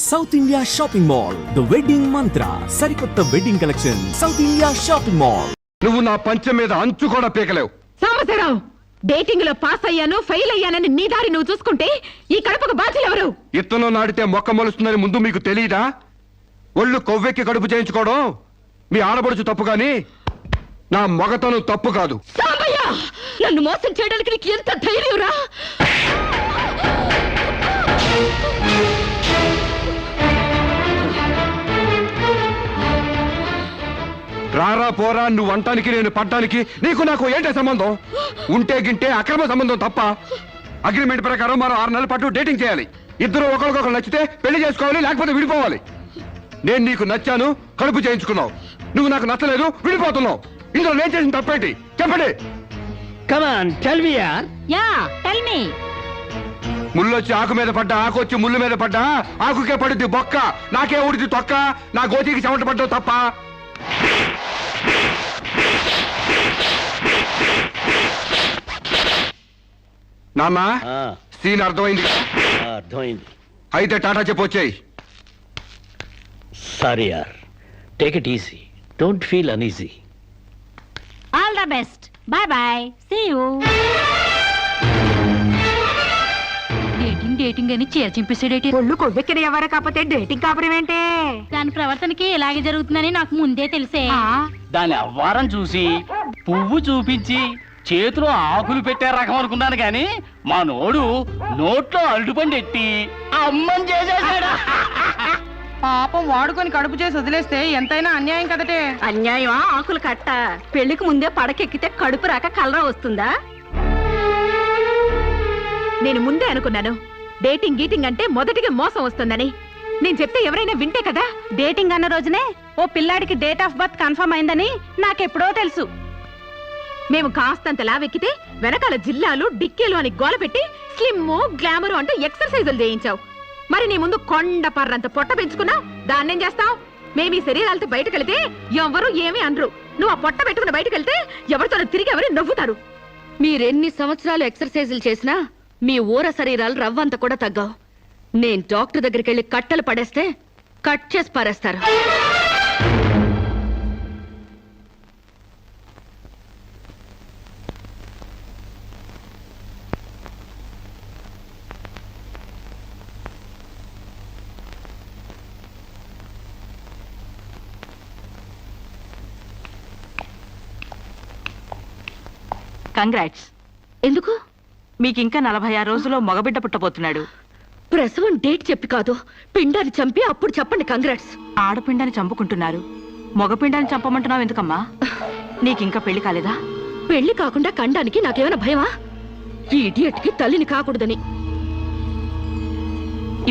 South India shopping mall the wedding మంత్ర సరికొత్త wedding collection south India shopping mall. నువ్వు నా పంచె మీద అంచు కూడా పీకలేవు. సాంబశివరావు, డేటింగ్ లో పాస్ అయ్యాను ఫెయిల్ అయ్యానని నీ దారి నువ్వు చూసుకుంటే ఈ కడపకు బాధ్యులు ఎవరు? ఇత్తనం నాటితే మొక్క మొలుస్తుందని ముందు మీకు తెలియదా? ఒళ్ళు కొవ్వెక్కి కడుపు చేయించుకోవడం మీ ఆడపడుచు తప్పు గాని నా మగతనం తప్పు కాదు. సాంబయ్య, నన్ను మోసం చేయడానికి నీకు ఎంత ధైర్యం రా? రారా పోరా నువ్వు అంటానికి నేను పడ్డానికి నీకు నాకు ఏంటే సంబంధం? ఉంటే గింటే అక్రమ సంబంధం తప్ప. అగ్రిమెంట్ ప్రకారం మనం 6 నెలల పాటు డేటింగ్ చేయాలి. ఇద్దరు ఒకరికొకరు నచ్చితే పెళ్లి చేసుకోవాలి, లేకపోతే విడిపోవాలి. నేను నీకు నచ్చాను, కడుపు చేయించుకున్నావు. నువ్వు నాకు నచ్చలేదు, విడిపోతున్నావు. ఇందులో నేను చేసిన తప్పేంటి చెప్పండి. ముళ్ళొచ్చి ఆకు మీద పడ్డా, ఆకు వచ్చి ముళ్ళు మీద పడ్డా, ఆకుకే పడుద్ది బొక్క, నాకే ఊడిది తొక్క. నా గోతికి చెమట పడ్డావు తప్ప. నాన్న, సీన్ అర్థమైంది? అర్థమైంది. అయితే టాటా చెప్పొచ్చాయి. సారీ యార్, take it easy, don't feel uneasy. All the best, bye bye, see you. Dating అని చీర చింపేసాడేటి. ఒళ్ళు కొవ్వెక్కిన ఎవరు కాకపోతే డేటింగ్ కాపురం ఏంటే? దాని ప్రవర్తనకి ఇలాగే జరుగుతుందని నాకు ముందే తెలిసే. దాని అవ్వారం చూసి పువ్వు చూపించి చేతిలో ఆకులు పెట్టే రకం అనుకున్నాను గాని మా నోడు నోట్లో అల్లుపండి ఎట్టి అమ్మని చేసేసాడు. పాపం వాడుకొని కడుపు చేసి వదిలేస్తే ఎంతైనా అన్యాయం కదటే. అన్యాయమా? ఆకులు కట్ట. పెళ్లికి ముందే పడకెక్కితే కడుపు రాక కలరా వస్తుందా? నేను ముందే అనుకున్నాను డేటింగ్ గీటింగ్ అంటే మొదటిగా మోసం వస్తుందని. నేను చెప్తే ఎవరైనా వింటే కదా. డేటింగ్ అన్న రోజునే ఓ పిల్లాడికి డేట్ ఆఫ్ బర్త్ కన్ఫర్మ్ అయిందని నాకెప్పుడో తెలుసు. మేము కాస్తంత లావెక్కితే వెనకాల జిల్లాలు డిక్కీలు అని గోల పెట్టి స్లిమ్ గ్లామరు అంటే ఎక్సర్సైజులు చేయించావు. మరి నీ ముందు కొండ పర్రంత పొట్ట పెంచుకున్నావు. దాన్నేం చేస్తావు? మేము ఈ శరీరాలతో బయటకెళ్తే ఎవరు ఏమీ అనరు. నువ్వు ఆ పొట్ట పెట్టుకుని బయటకెళ్తే ఎవరితో తిరిగి ఎవరు నవ్వుతారు. మీరెన్ని సంవత్సరాలు ఎక్సర్సైజులు చేసినా మీ ఊర శరీరాలు రవ్వంత కూడా తగ్గావు. నేను డాక్టర్ దగ్గరికి వెళ్ళి కట్టలు పడేస్తే కట్ చేసి పారేస్తారు. కంగ్రాట్స్. ఎందుకు? మీకింకా 46 రోజుల్లో మగబిడ్డ పుట్టబోతున్నాడు. ప్రసవం డేట్ చెప్పి కాదు, పిండాన్ని చంపి అప్పుడు చెప్పండి కంగ్రాట్స్. ఆడపిండాన్ని చంపుకుంటున్నారు, మగపిండాన్ని చంపమంటున్నావు ఎందుకమ్మా? నీకింకా పెళ్లి కాలేదా? పెళ్లి కాకుండా కండానికి నాకేమైనా భయమా? ఈ ఇడియట్కి తల్లిని కాకూడదని.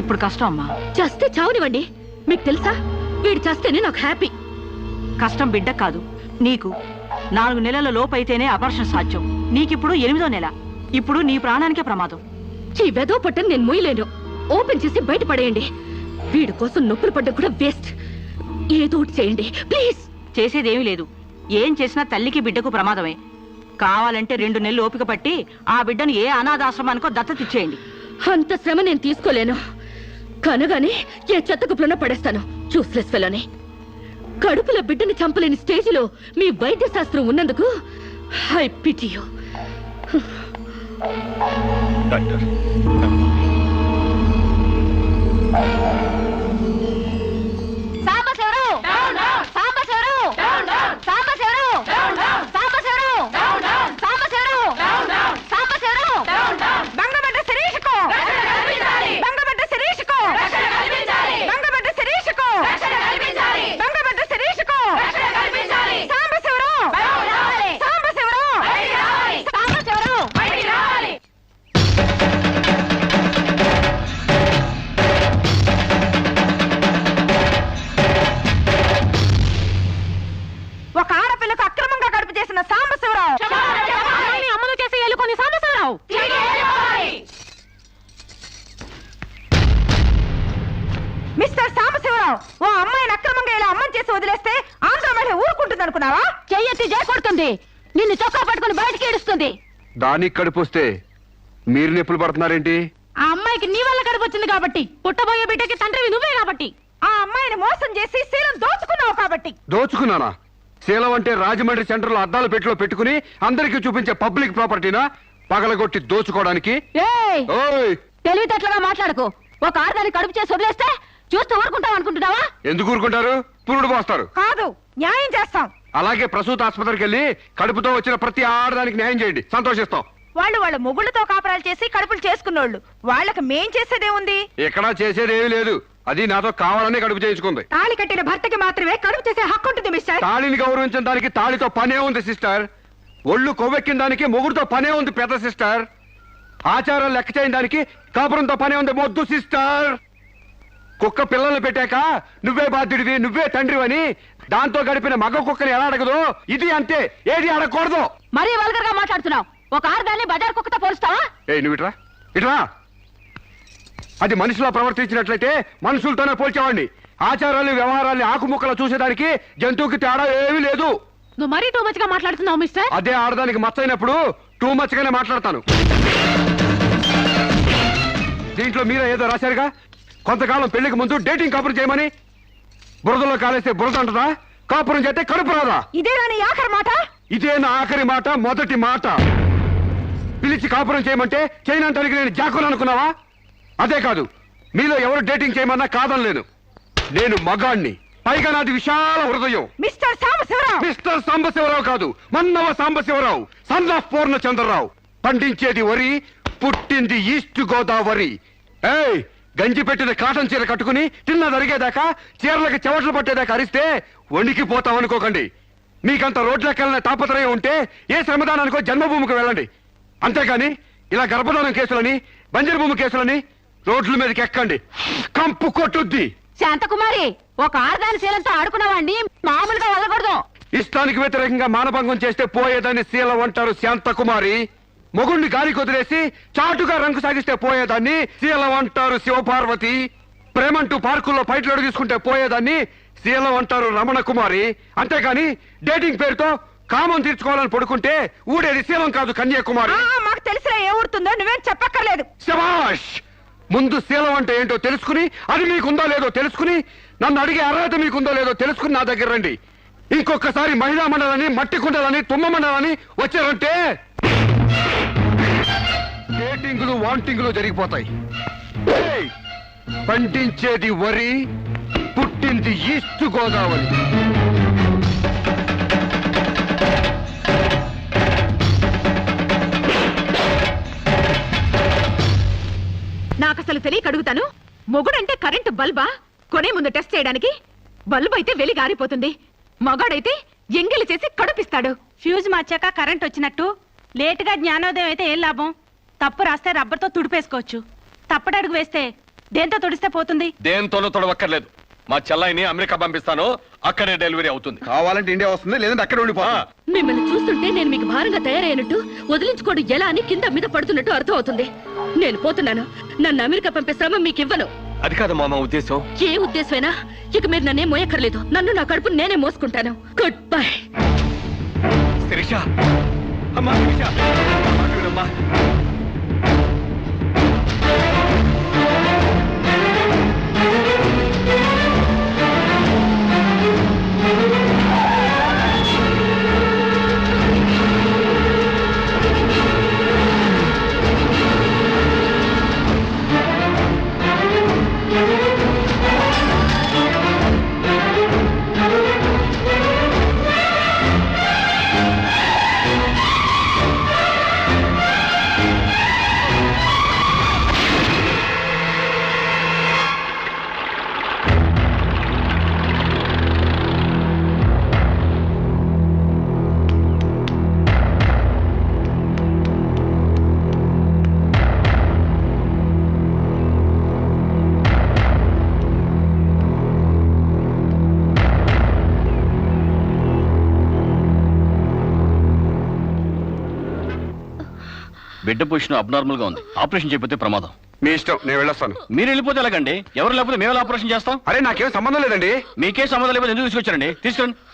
ఇప్పుడు కష్టం అమ్మా. చస్తే చావునివ్వండి. మీకు తెలుసా, వీడు చస్తేనే నాకు హ్యాపీ. కష్టం బిడ్డ కాదు నీకు. 4 నెలల లోపైతేనే అపర్షన్ సాధ్యం. నీకిప్పుడు 8వ నెల. ఇప్పుడు నీ ప్రాణానికే ప్రమాదం. ఈ వెదో పట్టని నేను మొయ్యలేను. ఓపెన్ చేసి బయట పడేయండి. వీడి కోసం నొప్పులు పడ్డ కూడా వేస్ట్. ఏదో ఒకటి చేయండి ప్లీజ్. చేసేదేమీ లేదు. ఏం చేసినా తల్లికి బిడ్డకు ప్రమాదమే. కావాలంటే 2 నెలలు ఓపిక పట్టి ఆ బిడ్డను ఏ అనాథాశ్రమానికో దత్తతిచ్చేయండి. అంత శ్రమ నేను తీసుకోలేను. కనగానే ఏ చెత్త కుప్పలోనో పడేస్తాను. చూస్లెస్ ఫెలోని. కడుపులో బిడ్డని చంపలేని స్టేజిలో మీ వైద్య శాస్త్రం ఉన్నందుకు I pity you. Doctor, Sambasivarao, Sambasivarao, Sambasivarao, Sambasivarao, Sambasivarao, Sambasivarao, బంగబడ్డ శిరీషకు, బంగబడ్డ శిరీషకు, బంగబడ్డ శిరీషకు, బంగబడ్డ శిరీషకు, సాంబశివరావు, సాంబశివరావు, సాంబశివరావు. ఒక ఆడపిల్లకు అక్రమంగా కడుపు చేసిన సాంబశివరావు, అమలు చేసి ఎలుకొని సాంబశివరావు. మిస్టర్ సాంబశివరావు, ఓ అమ్మాయిని అక్రమంగా ఇలా అమ్మని చేసి వదిలేస్తే ఆంధ్ర మహిళ ఊరుకుంటుంది అనుకున్నావా? చెయ్యెత్తి చేకొడుతుంది. నిన్ను చొక్కా పట్టుకుని బయటికి ఏడుస్తుంది. దానికి కడుపు వస్తే మీరు నొప్పులు పడుతున్నారేంటి? ఆ అమ్మాయికి నీ వల్ల కడుపు వచ్చింది కాబట్టి, పుట్టబోయే బిడ్డకి తండ్రివి నువ్వే కాబట్టి దోచుకున్నానా? శీలం అంటే రాజమండ్రి సెంటర్లో అద్దాల పెట్టిలో పెట్టుకుని అందరికీ చూపించే పబ్లిక్ ప్రాపర్టీనా పగలగొట్టి దోచుకోవడానికి? ఏయ్ ఓయ్ తెలివితేటలుగా మాట్లాడుకో. ఒక ఆడదాన్ని కడుపు చేసి వదిలేస్తే చూస్తూ ఊరుకుంటాం అనుకుంటున్నావా? ఎందుకు ఊరుకుంటారు? పురుడు పోస్తారు. కాదు, న్యాయం చేస్తాం. అలాగే ప్రసూత ఆసుపత్రికి వెళ్ళి కడుపుతో వచ్చిన ప్రతి ఆడదానికి న్యాయం చేయండి, సంతోషిస్తాం. వాళ్ళు వాళ్ళ మొగుళ్ళతో కాపురాలు చేసి కడుపులు చేసుకున్నోళ్ళు, వాళ్ళకి మేం చేసేదే ఉంది. ఎక్కడా చేసేదేమీ లేదు. అది నాతో కావాలని కడుపు చేయించుకుంది. తాళి కట్టిన భర్తకి మాత్రమే కడుపు చేసే హక్కు ఉంటుంది మిస్టర్. తాళిని గౌరవించిన దానికి తాళితో పనే ఉంది సిస్టర్. ఒళ్ళు కొవ్వెక్కిన దానికి మొగుడుతో పనే ఉంది పెద్ద సిస్టర్. ఆచారాలు లెక్క చేయని దానికి కాపురంతో పనే ఉంది మొద్దు సిస్టర్. కుక్క పిల్లల్ని పెట్టాక నువ్వే బాధ్యుడివి, నువ్వే తండ్రివని దాంతో గడిపిన మగ కుక్కని ఎలా అడగదు, ఇది అంతే, ఏది అడగకూడదు. మరీ వల్గర్ గా మాట్లాడుతున్నావు. ఒక ఆడదాన్ని బజార్ కుక్కతో పోలుస్తావా? నువ్వు ఇట్రా ఇట్రా. అది మనిషిలో ప్రవర్తించినట్లయితే మనుషులతోనే పోల్చేవాడిని. ఆచారాలు వ్యవహారాల్ని ఆకుముక్కలు చూసేదానికి జంతువుకి తేడా ఏమీ లేదు. నువ్వు మరీ టూ మచ్ గా మాట్లాడుతున్నావు మిస్టర్. అదే ఆడదానికి మచ్చైనప్పుడు టూ మచ్ గానే మాట్లాడతాను. దీంట్లో మీరే ఏదో రాశారుగా, కొంతకాలం పెళ్లికి ముందు డేటింగ్ కాపురం చేయమని. బురదలో కాలేస్తే బురద అంటదా, కాపురం చేస్తే కడుపు రాదా? ఇదే నా ఆఖరి మాట. ఇదే నా ఆఖరి మాట, మొదటి మాట. పిలిచి కాపురం చేయమంటే చేయనంటానికి నేను జాకులు అనుకున్నావా? అదే కాదు, మీలో ఎవరు డేటింగ్ చేయమన్నా కాదనలేను. నేను మగాణ్ణి, పైగా నాది విశాల హృదయం. మిస్టర్ సాంబశివరావు. మిస్టర్ సాంబశివరావు కాదు, మన్నవ సాంబశివరావు, సన్ ఆఫ్ పూర్ణచంద్రరావు. పండించేది వరి, పుట్టింది ఈస్ట్ గోదావరి. ఏయ్, గంజి పెట్టిన కాటన్ చీర కట్టుకుని తిన్నది అరిగేదాకా, చీరలకు చెవట్లు పట్టేదాకా అరిస్తే వణికిపోతాం అనుకోకండి. మీకంత రోడ్లకెళ్ళిన తాపత్రయం ఉంటే ఏ శ్రమదానానికో జన్మభూమికి వెళ్ళండి. అంతేగాని ఇలా గర్భధానం కేసులని, బంజరు భూమి కేసులని రోడ్ల మీదకి ఎక్కండి, కంపు కొట్టుద్ది. శాంతకుమారి, ఒక ఆడదాని శీలంతో ఆడుకున్నావాడిని మామూలుగా వదలకూడదు. ఇష్టానికి వ్యతిరేకంగా మానభంగం చేస్తే పోయేదాన్ని శీలం అంటారు శాంతకుమారి. మొగుణ్ణి గాలికి వదిలేసి చాటుగా రంగు సాగిస్తే పోయేదాన్ని శీలం అంటారు శివపార్వతి. ప్రేమంటూ పార్కుల్లో ఫైట్లు తీసుకుంటే పోయేదాన్ని శీలం అంటారు రమణ కుమారి. అంతేగాని డేటింగ్ పేరుతో కామం తీర్చుకోవాలని పడుకుంటే ఊడేది శీలం కాదు కన్యాకుమారి. మాకు తెలిసిన ఏ ఊరుతుందో నువ్వేం చెప్పక్కర్లేదు. శభాష్! ముందు శీలం అంటే ఏంటో తెలుసుకుని, అది మీకుందో లేదో తెలుసుకుని, నన్ను అడిగే అర్హత మీకుందో లేదో తెలుసుకుని నా దగ్గర రండి. ఇంకొకసారి మహిళా మండలని, మట్టి కుండలని, తుమ్మ మండలని వచ్చారంటే డేటింగులు వాంటింగులు జరిగిపోతాయి. ఏయ్! పండించేది వరి, పుట్టింది ఈస్ట్ గోదావరి. నాకు అసలు తెలియక అడుగుతాను, మొగుడంటే కరెంటు బల్బా? కొనే ముందు టెస్ట్ చేయడానికి. బల్బు అయితే వెలి గారిపోతుంది, మగాడైతే ఎంగిలి చేసి కడుపిస్తాడు. ఫ్యూజ్ మార్చాక కరెంట్ వచ్చినట్టు లేటుగా జ్ఞానోదయం అయితే ఏం లాభం? తప్పు రాస్తే రబ్బర్తో తుడిపేసుకోవచ్చు, తప్పటడుగు వేస్తే దేంతో తుడిస్తే పోతుంది? దేంతోనూ తొడవక్కర్లేదు. మా చెల్లాయిని అమెరికా పంపిస్తాను, అక్కడే డెలివరీ అవుతుంది. కావాలంటే ఇండియా వస్తుంది, లేదంటే అక్కడ ఉండిపో. మిమ్మల్ని చూస్తుంటే నేను మీకు భారంగా తయారైనట్టు, వదిలించుకోవడం ఎలా అని కింద మీద పడుతున్నట్టు అర్థం అవుతుంది. నేను పోతున్నాను. నన్ను అమెరికా పంపే శ్రమ మీకు ఇవ్వను. అది కాదు మా ఉద్దేశం. ఏ ఉద్దేశమైనా ఇక మీరు నన్నే మోయక్కర్లేదు. నన్ను నా కడుపు నేనే మోసుకుంటాను. Good bye. శిరీష, అమ్మా శిరీష, అమ్మా. బిడ్డ పొజిషన్ అబ్నార్మల్ గా ఉంది. ఆపరేషన్ చేయకపోతే ప్రమాదం. మీ ఇష్టం, నేను వెళ్ళొస్తాను. మీరు వెళ్ళిపోతే ఎలాగండి? ఎవరు లేకపోతే మేము ఆపరేషన్ చేస్తాం. అరే నాకేం సంబంధం లేదండి. మీకే సంబంధం లేకపోతే ఎందుకు తీసుకొచ్చారండి?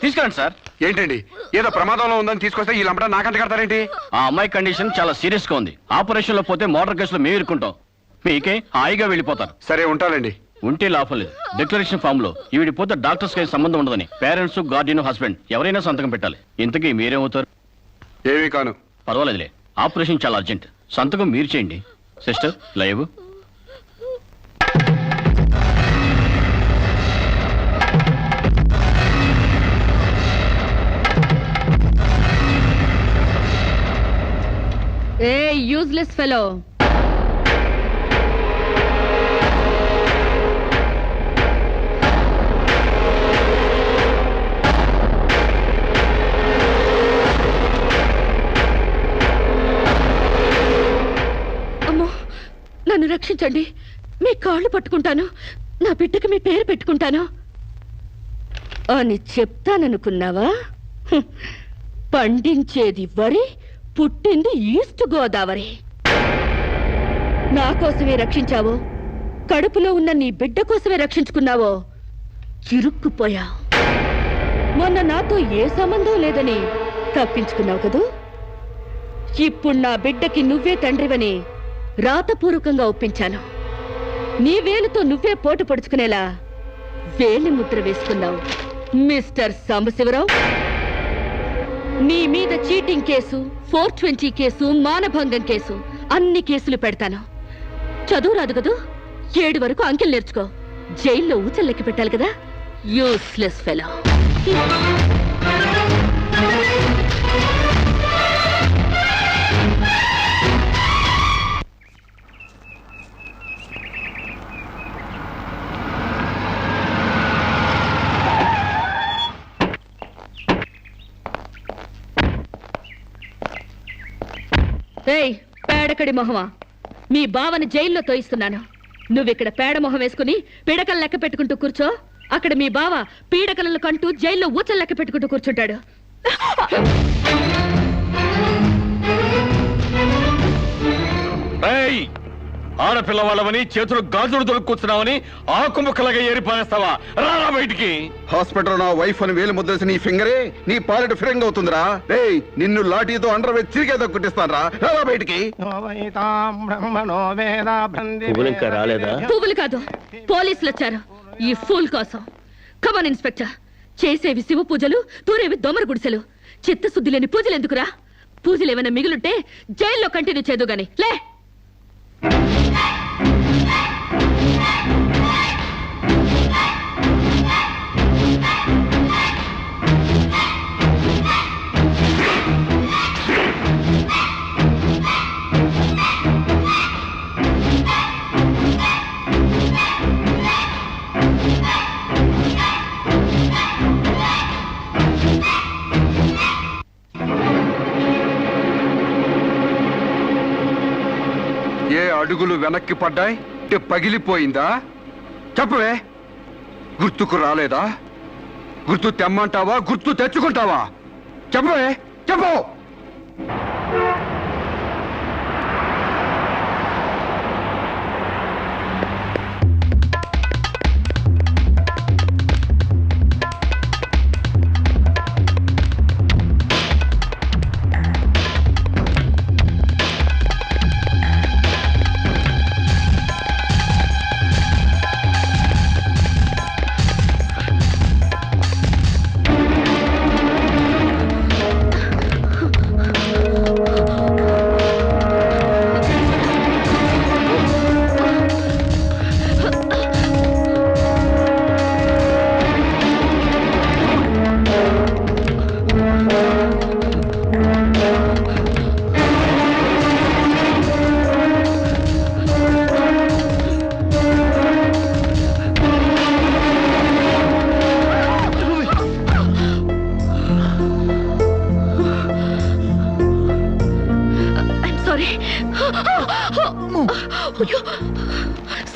తీసుకురండి సార్. ఏంటండి, ఏదో ప్రమాదంలో ఉందని తీసుకొస్తే ఈ లంపట నాకంట కడతారేంటి? ఆ అమ్మాయి కండిషన్ చాలా సీరియస్ గా ఉంది. ఆపరేషన్ లో పోతే మోటార్ కేసులో మేము ఇరుక్కుంటాం. మీకే హాయిగా వెళ్ళిపోతారు. సరే ఉంటానండి. ఉంటే లాభం లేదు. డిక్లరేషన్ ఫామ్ లో ఈవిడి పోతే డాక్టర్స్ కి సంబంధం ఉండదని పేరెంట్స్, గార్డియన్, హస్బెండ్ ఎవరైనా సంతకం పెట్టాలి. ఇంతకీ మీరేమవుతారు? ఏమీ కాను. పర్వాలేదులే, ఆపరేషన్ చాలా అర్జెంట్. సంతకం మీరు చేయండి. Sister live. ఏ యూజ్లెస్ ఫెలో, అమ్మో నన్ను రక్షించండి. మీ కాళ్ళు పట్టుకుంటాను, నా బిడ్డకి మీ పేరు పెట్టుకుంటాను అని చెప్తాననుకున్నావా? హ్మ్. పండించేది వరి, పుట్టింది ఈస్ట్ గోదావరి. నా కోసమే రక్షించావో, కడుపులో ఉన్న నీ బిడ్డ కోసమే రక్షించుకున్నావో చిరుక్కుపోయా. మొన్న నాతో ఏ సంబంధం లేదని తప్పించుకున్నావు కదూ. ఇప్పుడు నా బిడ్డకి నువ్వే తండ్రివని రాతపూర్వకంగా ఒప్పించాను. నీ వేలుతో నువ్వే పోటు పొడుచుకునేలా వేలి ముద్ర వేసుకున్నావు మిస్టర్ సాంబశివరావు. నీ మీద చీటింగ్ కేసు, 420 కేసు, మానభంగం కేసు, అన్ని కేసులు పెడతాను. చదువు రాదు కదూ, 7 వరకు అంకెలు నేర్చుకో. జైల్లో ఊచల్లెక్కి పెట్టాలి కదా. Useless fellow. ఏయ్ పేడకడి మొహమా, మీ బావని జైల్లో తోయిస్తున్నాను. నువ్విక్కడ పేడ మొహం వేసుకుని పీడకలు లెక్క పెట్టుకుంటూ కూర్చో. అక్కడ మీ బావ పీడకలను కంటూ జైల్లో ఊచలు లెక్క పెట్టుకుంటూ కూర్చుంటాడు. ఆడపిల్ల వాళ్ళవని చేతులు గాజులు దొరుకుతున్నావని ఆకు ముక్కలాగా ఏరి పారేస్తావా? రారా బయటికి. హాస్పిటల్ నా వైఫ్ అని వేలు ముద్రేసి నీ ఫింగరే నీ పాలెట్ ఫిరంగ్ అవుతుందిరా. ఏయ్ నిన్ను లాఠీతో అండర్ వేసి చిరిగేదో కుట్టిస్తాను రా. రారా బయటికి. పువ్వులు ఇంకా రాలేదా? పువ్వులు కాదు, పోలీసులు వచ్చారు ఈ ఫూల్ కోసం. Come on inspector. చేసేవి శివ పూజలు, తూరేవి దొమర గుడిసెలు. చిత్తశుద్ధి లేని పూజలు ఎందుకురా? పూజలు ఏమైనా మిగులుంటే జైల్లో కంటిన్యూ చేదు గాని లే. ఏ అడుగులు వెనక్కి పడ్డాయి? పగిలిపోయిందా? చెప్పవే. గుర్తుకు రాలేదా? గుర్తు తెమ్మంటావా, గుర్తు తెచ్చుకుంటావా? చెప్పవే, చెప్పు.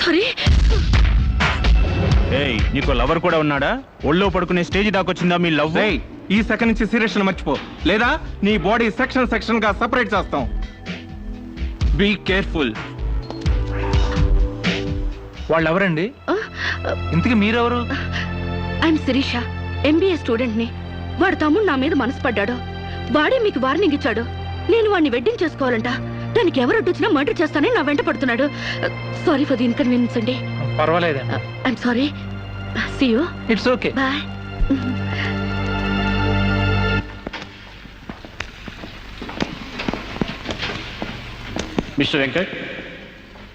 సారీ. నీకు లవర్ కూడా ఉన్నాడా? ఒళ్ళో పడుకునే స్టేజ్ దాకొచ్చిందా మీ లవ్? ఈ సెకండ్ నుంచి సీరియస్ మర్చిపో, లేదా నీ బాడీ సెక్షన్ సెక్షన్ గా సెపరేట్ చేస్తాం. Be careful. వాళ్ళు ఎవరండి? ఇంతకీ మీరెవరు? ఐఎమ్ శిరీష, ఎంబీఏ స్టూడెంట్ ని. వాడు తమ్ముడు నా మీద మనసు పడ్డాడు. వాడే మీకు వార్నింగ్ ఇచ్చాడు. నేను వాడిని వెడ్డింగ్ చేసుకోవాలంట. దానికి ఎవరు అడ్డొచ్చినా మర్డర్ చేస్తానని నా వెంట పడుతున్నాడు. సారీ ఫర్ ది ఇన్కన్వీనియన్స్ అండి. పర్వాలేదండి. I'm sorry. See you. It's okay. Bye. Mister Venkat,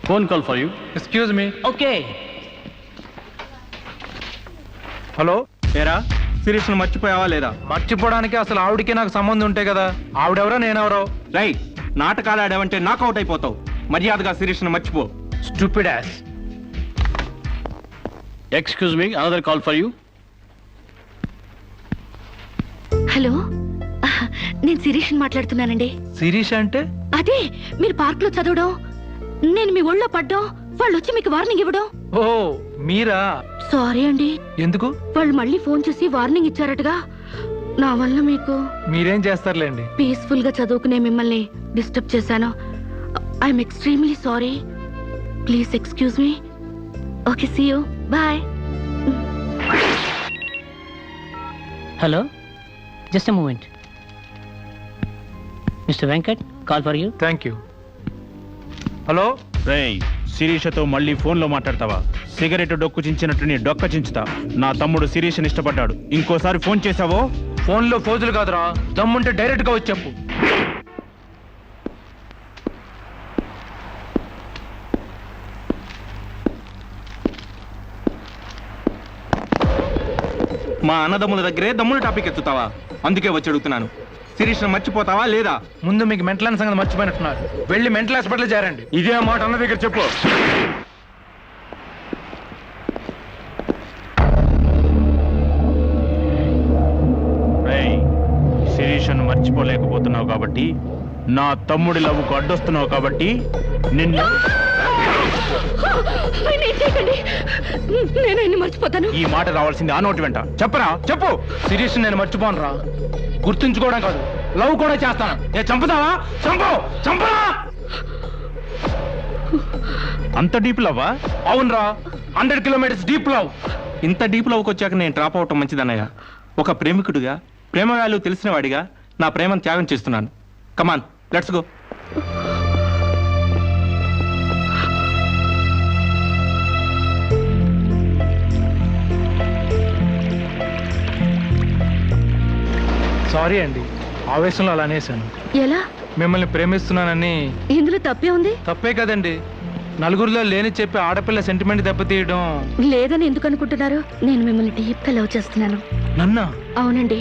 phone call for you. Excuse me. Okay. Hello ఏరా శిరీష్ను మర్చిపోయావా లేదా? మర్చిపోవడానికి అసలు ఆవిడకి నాకు సంబంధం ఉంటే కదా. ఆవిడెవరో నేనెవరో. రై నాటకాలు ఆడావంటే నాకౌట్ అయిపోతావు. మర్యాదగా శిరీష్ను మర్చిపో. Stupid ass. Excuse me, another call for you. Hello, నేను శిరీష్ మాట్లాడుతున్నానండి. శిరీష్ అంటే? అదే మీరు పార్క్ లో చదవడం, నేను మీ ఒళ్ళో పడ్డం, వాళ్ళు వచ్చి మీకు వార్నింగ్ ఇవ్వడం. ఓ మీరా? సారీ అండి. ఎందుకు? వాళ్ళు మళ్ళీ ఫోన్ చేసి వార్నింగ్ ఇచ్చారటగా. నా వల్ల మీకు. మీరేం చేస్తారులేండి. పీస్ఫుల్ గా చదువుకునే మిమ్మల్ని డిస్టర్బ్ చేశాను. I'm extremely sorry. Please excuse me. Okay, see you. Bye. Hello, just a moment. Mister Venkat, call for you. Thank you. Hello. రేయ్ శిరీషతో మళ్ళీ ఫోన్లో మాట్లాడతావా? సిగరెట్ డొక్కు చించినట్టు నీ డొక్క చించుతా. నా తమ్ముడు శిరీష్ని ఇష్టపడ్డాడు. ఇంకోసారి ఫోన్ చేసావో ఫోన్లో ఫోజులు కాదురా, దమ్ముంటే డైరెక్ట్ గా వచ్చి చెప్పు. మా అన్నదమ్ముల దగ్గరే దమ్ముల టాపిక్ ఎత్తుతావా? అందుకే వచ్చి అడుగుతున్నాను. శిరీష్ను మర్చిపోతావా లేదా? ముందు మీకు మెంటల్ సంగతి మర్చిపోయినట్టున్నారు. వెళ్ళి మెంటల్ హాస్పిటల్ చేరండి. ఇదే మాట అన్న దగ్గర చెప్పు. రేయ్ శిరీష్ను మర్చిపోలేకపోతున్నావు కాబట్టి, నా తమ్ముడి లవ్వుకు అడ్డొస్తున్నావు కాబట్టి నిన్ను నేను మర్చిపోతాను. ఈ మాట రావాల్సింది ఆ నోటి వెంట. చెప్పరా, చెప్పు. శిరీష్ నేను మర్చిపోను రా. గుర్తుంచుకోవడం కాదు, లవ్ కూడా చేస్తాను. చంపుతావా? చంపు, చంపరా. అంత డీప్ లవ్వా? అవునరా, 100 కిలోమీటర్స్ డీప్ లవ్. ఇంత డీప్ లవ్కి వచ్చాక నేను డ్రాప్ అవటం మంచిదన్నయ్య. ఒక ప్రేమికుడిగా, ప్రేమ వాల్యూ తెలిసిన వాడిగా నా ప్రేమను త్యాగం చేస్తున్నాను. కమాన్, లెట్స్ గో. సారీ అండి, ఆవేశంలో అలా అనేసాను. ఎలా? మిమ్మల్ని ప్రేమిస్తున్నానని. ఇందులో తప్పే ఉంది? తప్పే కదండి. నలుగురిలో లేని చెప్పి ఆడపిల్ల సెంటిమెంట్ దెబ్బతీయడం. లేదని ఎందుకు అనుకుంటున్నారు? నేను మిమ్మల్ని డీప్ గా లవ్ చేస్తున్నాను. నన్నా? అవునండి.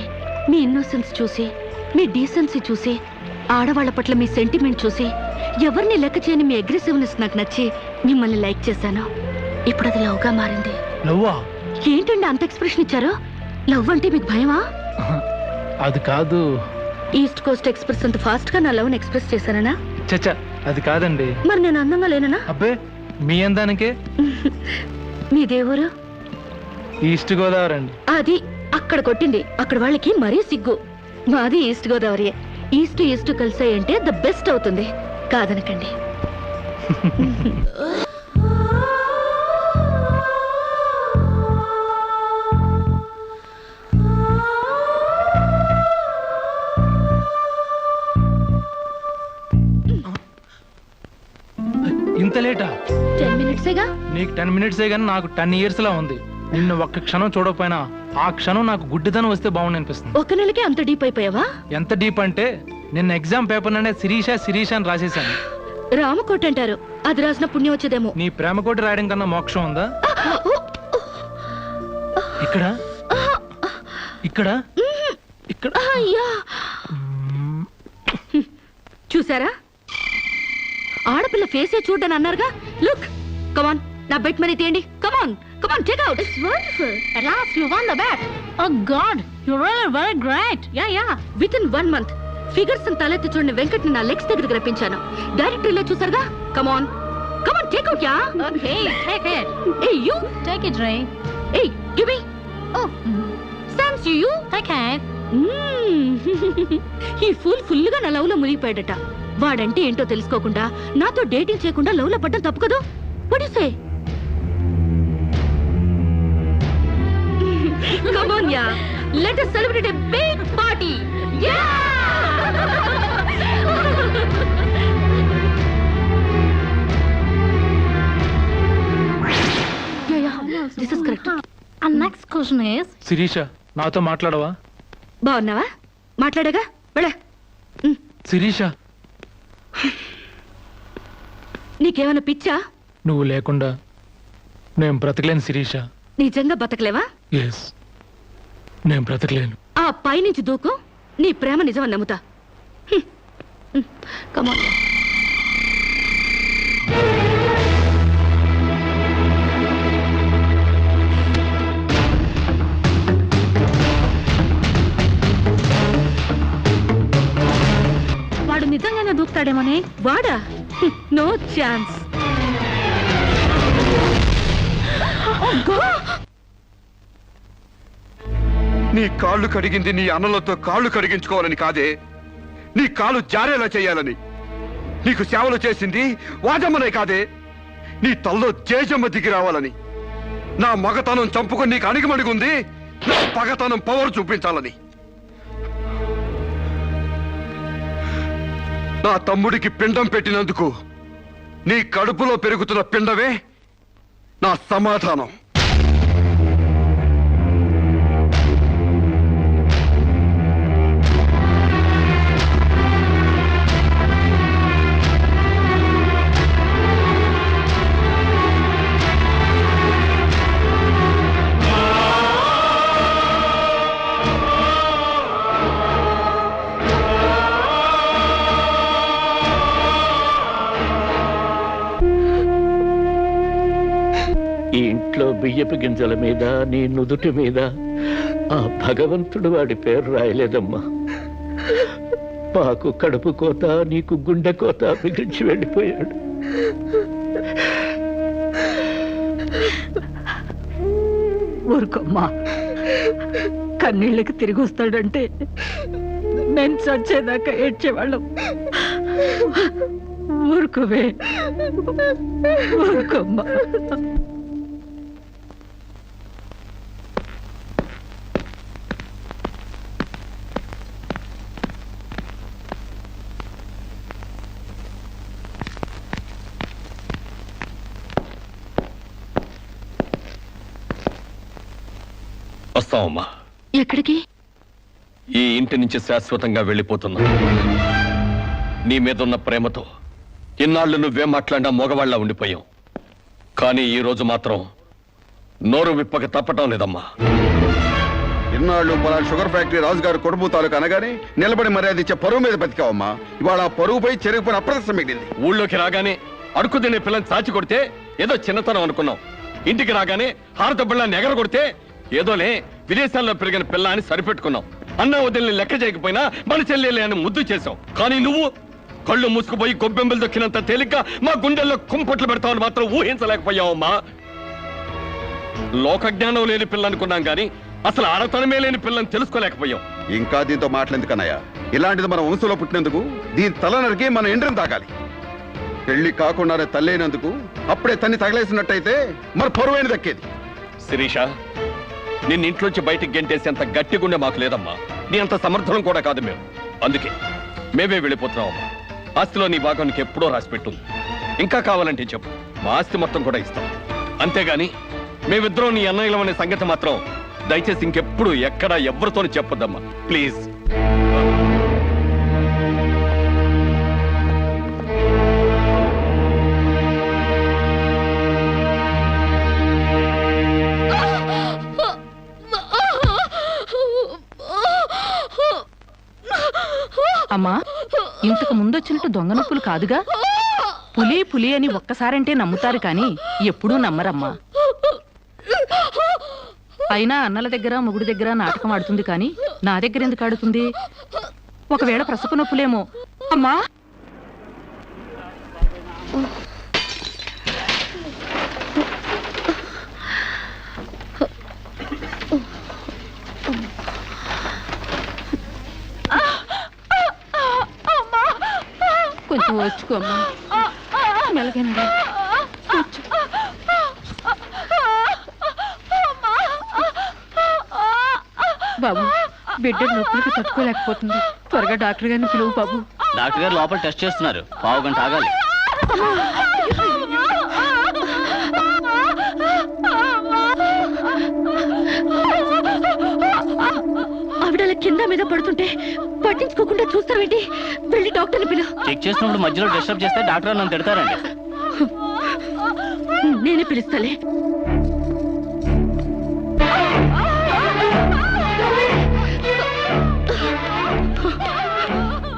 మీ ఇన్నోసెన్స్ చూసి, మీ డీసెన్సీ చూసి, ఆడవాళ్ల పట్ల మీ సెంటిమెంట్ చూసి, ఎవరిని లెక్క చేయని మీ అగ్రెసివ్నెస్ నాకు నచ్చి మిమ్మల్ని లైక్ చేశాను. ఇప్పుడు అది లవ్ గా మారింది. లవ్వా? ఏంటండి అంత ఎక్స్ప్రెషన్ ఇచ్చారు? లవ్ అంటే మీకు భయమా? అది కాదు. ఈస్ట్ కోస్ట్ ఎక్స్ప్రెస్ అంత ఫాస్ట్ గా నా లవ్ ఎక్స్ప్రెస్ చేశానా? చచ్చా, అది కాదండి. మరి నేను అందంగా లేనా? అబ్బే, మీ అందానికే. మీ దేవురు? ఈస్ట్ గోదావరి అండి. అది అక్కడ కొట్టింది. అక్కడ వాళ్ళకి మరీ సిగ్గు. మాది ఈస్ట్ గోదావరి. ఈస్ట్ ఈస్ట్ కలిసాయంటే ద బెస్ట్ అవుతుంది. కాదనకండి. ఇంత లేటా? 10 మినిట్సేగా. నీకు 10 మినిట్సే కానీ నాకు 10 years లా ఉంది. నిన్ను ఒక్క క్షణం చూడకపోయినా ఆ క్షణం నాకు గుడ్డిదనం వస్తే బాగుండి అనిపిస్తుంది. ఒక నెలకి అంత డీప్ అయిపోయావా? ఎంత డీప్ అంటే నిన్న ఎగ్జామ్ పేపర్ ననే శిరీష అని రాసేసాను. రామకోట అంటారు, అది రాసిన పుణ్యం వచ్చేదేమో. నీ ప్రేమ కోటి రాయడం కన్నా మోక్షం ఉందా? ఇక్కడ ఇక్కడ ఇక్కడ. అయ్యా, చూసారా? ఆడపిల్ల ఫేసే చూడని అన్నారుగా. లుక్, కమాన్, నా బెట్ మనీ తీయండి. Come on, come on, take out. It's wonderful. At last you won the bet. Oh God, you're really very great. Yeah. Within 1 month figures తలెత్తి చూడని వెంకట్ ని నా లెగ్స్ దగ్గరికి రప్పించాను. డైరెక్టరీలో చూసారుగా. Come on, come on, take out. Yeah. Okay, take it. Hey, you take it, Ray. Hey, give me. Oh, Sans you take it. ఈ full గా నా లవ్ లో మునిగిపోయాడట. వాడంటే ఏంటో తెలుసుకోకుండా నాతో డేటింగ్ చేయకుండా లవ్ లో పడ్డం తప్పు కదా? What do you say? Come on, yeah. Let us celebrate a big party. Yeah! This is correct. Next question is, Sirisha నాతో మాట్లాడవా? బాగున్నావా? మాట్లాడగా వెళ్ళ. శిరీష, నీకేమైనా పిచ్చా? నువ్వు లేకుండా నేను బ్రతకలేను శిరీష. నిజంగా బతకలేవా? ఎస్, నేను బ్రతకలేను. ఆ పైనుంచి దూకు, నీ ప్రేమ నిజమని నమ్ముతా. కమాన్. వాడు నిజంగానే దూకుతాడేమోనే. వాడా? No chance. నీ కాళ్ళు కడిగింది నీ అన్నలతో కాళ్ళు కడిగించుకోవాలని కాదే, నీ కాళ్ళు జారేలా చేయాలని. నీకు సేవలు చేసింది వాజమ్మనే కాదే, నీ తల్లో జేజమ్మ దిగి రావాలని. నా మగతనం చంపుకొని నీకు అణిగిమణిగుంది నా పగతనం పవర్ చూపించాలని. నా తమ్ముడికి పిండం పెట్టినందుకు నీ కడుపులో పెరుగుతున్న పిండమే నా సమాధానం. ఈ ఇంట్లో బియ్యపు గింజల మీద నీ నుదుటి మీద ఆ భగవంతుడు వాడి పేరు రాయలేదమ్మా. మాకు కడుపు కోత, నీకు గుండె కోత మిగిల్చి వెళ్ళిపోయాడు. ఊరుకోమ్మా, కన్నీళ్ళకి తిరిగి వస్తాడంటే నేను చచ్చేదాకా ఏడ్చేవాళ్ళం. ఊరుకోవే, ఊరుకోమ్మా. వస్తావమ్మా. ఎక్కడికి? ఈ ఇంటి నుంచి శాశ్వతంగా వెళ్ళిపోతున్నా. నీ మీదున్న ప్రేమతో ఇన్నాళ్ళు నువ్వే మాట్లాడినా మగవాళ్ళ ఉండిపోయాం. కానీ ఈ రోజు మాత్రం నోరు విప్పక తప్పటం లేదమ్మా. ఇన్నాళ్ళు మన షుగర్ ఫ్యాక్టరీ రాజుగారు కొడుపు తాలూకు అనగానే నిలబడి మర్యాద ఇచ్చే పరువు మీద బతికావమ్మా. ఇవాళ ఆ పరుగుపై చెరుగుపైన అప్రదర్శన మిగిలింది. ఊళ్ళోకి రాగానే అడుకు తినే పిల్లని చాచి కొడితే ఏదో చిన్నతనం అనుకున్నాం. ఇంటికి రాగానే హారత బిళ్ళని ఎగర కొడితే ఏదోలే విదేశాల్లో పెరిగిన పిల్ల అని సరిపెట్టుకున్నాం. అన్న వదిలిని లెక్క చేయకపోయినా మన చెల్లెలే అని ముద్దు చేశావు. కానీ నువ్వు కళ్ళు మూసుకుపోయి గొబ్బెంబులు దొక్కినంత తేలిక మా గుండెల్లో కుంపట్లు పెడతావని మాత్రం ఊహించలేకపోయావమ్మా. లోకజ్ఞానం లేని పిల్ల అనుకున్నాం కానీ అసలు ఆడతనమే లేని పిల్లని తెలుసుకోలేకపోయాం. ఇంకా దీంతో మాట్లాడేందుకన్నయ్య, ఇలాంటిది మన వంశంలో పుట్టినందుకు దీని తల నరికి మన ఎండ్రం తాగాలి. పెళ్లి కాకుండానే తల్లైనందుకు అప్పుడే తన్ని తగలేసినట్టయితే మన పరువైన దక్కేది. శిరీష, నిన్న ఇంట్లోంచి బయటికి గెంటేసేంత గట్టి గుండె మాకు లేదమ్మా. నీ అంత సమర్థనం కూడా కాదు మేము. అందుకే మేమే వెళ్ళిపోతున్నామమ్మా. ఆస్తిలో నీ భాగానికి ఎప్పుడో రాసిపెట్టుంది. ఇంకా కావాలంటే చెప్పు, మా ఆస్తి మొత్తం కూడా ఇస్తాం. అంతేగాని మేమిద్దరం నీ అన్నయ్యలం అనే సంగతి మాత్రం దయచేసి ఇంకెప్పుడు ఎక్కడ ఎవరితోని చెప్పొద్దమ్మా, ప్లీజ్. అమ్మా, ఇంతకు ముందొచ్చినట్టు దొంగ నొప్పులు కాదుగా? పులి పులి అని ఒక్కసారంటే నమ్ముతారు కానీ ఎప్పుడూ నమ్మరమ్మా. అయినా అన్నల దగ్గర మొగుడి దగ్గర నాటకం ఆడుతుంది కానీ నా దగ్గర ఎందుకు ఆడుతుంది? ఒకవేళ ప్రసవ నొప్పులేమో. అమ్మా, కొంచెం వచ్చుకోమ్మా, మెలగనగా బాబు, బిడ్డ నొప్పులకి తట్టుకోలేకపోతుంది. త్వరగా డాక్టర్ గారిని పిలువు బాబు. డాక్టర్ గారు లోపల టెస్ట్ చేస్తున్నారు. పావు గంట ఆగాలి. మీద పడుతుంటే పట్టించుకోకుండా చూస్తావేంటి? వెళ్ళి డాక్టర్ని పిలు. చెక్ చేసినప్పుడు మధ్యలో డిస్టర్బ్ చేస్తే డాక్టర్ నన్ను తిడతారండి. నేనే పిలుస్తాలే.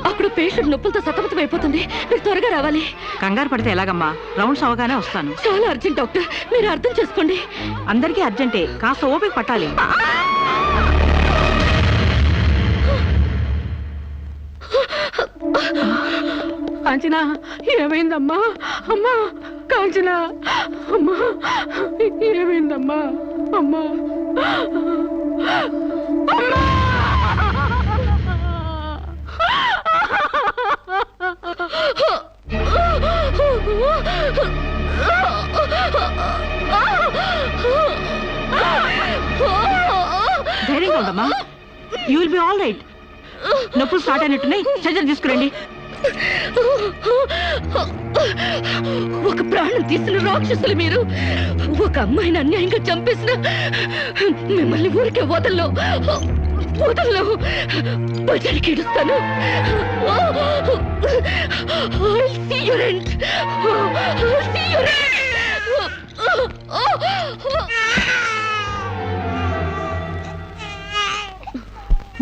అక్కడ పేషెంట్ నొప్పులతో సతమతం అయిపోతుంది. మీరు త్వరగా రావాలి. కంగారు పడితే ఎలాగమ్మా? రౌండ్స్ అవగానే వస్తాను. చాలా అర్జెంట్ డాక్టర్, మీరు అర్థం చేసుకోండి. అందరికీ అర్జెంటే, కాస్త ఓపిక పట్టాలి. కాంచనా, ఏమైందమ్మా? అమ్మా కాంచనా, అమ్మా ఏమైందమ్మా? అమ్మా అమ్మా! ధైర్యంగా ఉండమ్మా. You will be all right. నొప్పులు స్టార్ట్ అయినట్టున్నాయి, సర్జరీ తీసుకురండి. ఒక ప్రాణం తీసిన రాక్షసులు మీరు. ఒక అమ్మాయిని అన్యాయంగా చంపేసిన మిమ్మల్ని ఊరికే వదల్లో బజారికి ఇడుస్తాను.